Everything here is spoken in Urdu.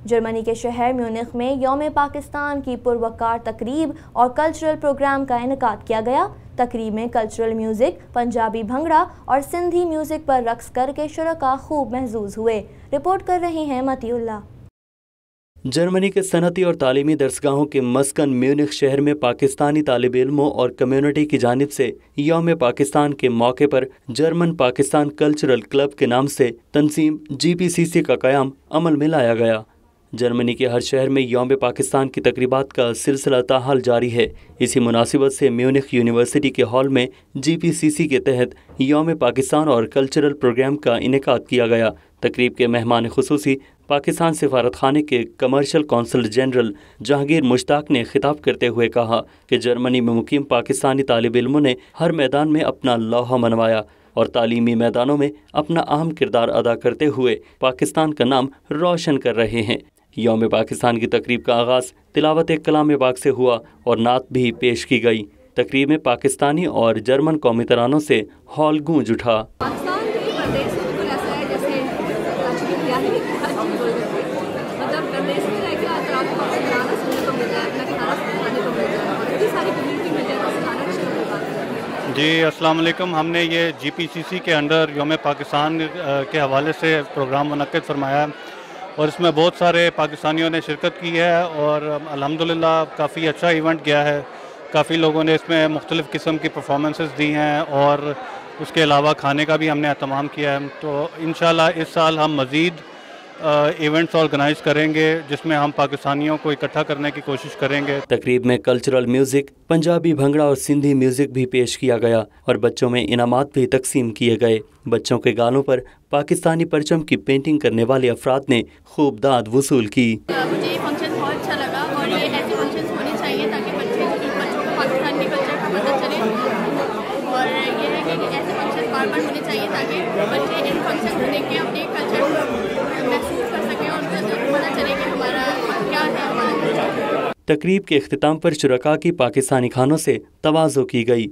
جرمنی کے شہر میونخ میں یوم پاکستان کی پروقار تقریب اور کلچرل پروگرام کا انعقاد کیا گیا۔ تقریب میں کلچرل میوزک، پنجابی بھنگڑا اور سندھی میوزک پر رقص کر کے شرکاء خوب محظوظ ہوئے۔ رپورٹ کر رہے ہیں متی اللہ۔ جرمنی کے صنعتی اور تعلیمی درسگاہوں کے مسکن میونخ شہر میں پاکستانی طالب علموں اور کمیونٹی کی جانب سے یوم پاکستان کے موقع پر جرمن پاکستان کلچرل کلب کے نام سے تنظیم GPCC کا قیام عمل میں لایا گیا۔ جرمنی کے ہر شہر میں یوم پاکستان کی تقریبات کا سلسلہ تاحال جاری ہے۔ اسی مناسبت سے میونخ یونیورسٹی کے ہال میں GPCC کے تحت یوم پاکستان اور کلچرل پروگرام کا انعقاد کیا گیا۔ تقریب کے مہمان خصوصی پاکستان سفارت خانے کے کمرشل کونسل جنرل جہانگیر مشتاق نے خطاب کرتے ہوئے کہا کہ جرمنی میں مقیم پاکستانی طالب علموں نے ہر میدان میں اپنا لوہا منوایا اور تعلیمی میدانوں میں اپنا اہم کردار ادا کرتے ہوئے پاکستان کا نام روشن کر رہے ہیں۔ یوم پاکستان کی تقریب کا آغاز تلاوت کلام پاک سے ہوا اور نعت بھی پیش کی گئی۔ تقریب میں پاکستانی اور جرمن قومی ترانوں سے ہال گونج اٹھا۔ جی السلام علیکم۔ ہم نے یہ GPCC کے انڈر یوم پاکستان کے حوالے سے پروگرام منعقد فرمایا اور اس میں بہت سارے پاکستانیوں نے شرکت کی ہے اور الحمدللہ کافی اچھا ایونٹ گیا ہے۔ کافی لوگوں نے اس میں مختلف قسم کی پرفارمنسز دی ہیں اور اس کے علاوہ کھانے کا بھی ہم نے اہتمام کیا ہے۔ تو انشاءاللہ اس سال ہم مزید ایونٹس آرگنائز کریں گے جس میں ہم پاکستانیوں کو اکٹھا کرنے کی کوشش کریں گے۔ تقریب میں کلچرل میوزک، پنجابی بھنگڑا اور سندھی میوزک بھی پیش کیا گیا اور بچوں میں انعامات بھی تقسیم کیے گئے۔ بچوں کے گالوں پر پاکستانی پرچم کی پینٹنگ کرنے والے افراد نے خوب داد وصول کی۔ مجھے یہ فنکشن بہت اچھا لگا اور یہ ایسے فنکشنز ہونے چاہیے تاکہ بچوں کو پاکستان کے کلچر کا پتہ چلے اور یہ ہے کہ ایسے فنکشن بار بار ہونے چاہیے تاکہ بچے ان فنکشن کو دیکھ کے اپنے کلچر محسوس کر سکیں اور پتہ چلے کہ ہمارا کیا ہے ہمارا کلچر۔ تقریب کے اختتام پر شرکاء کی پاکستانی کھانوں سے تواضع کی گئی۔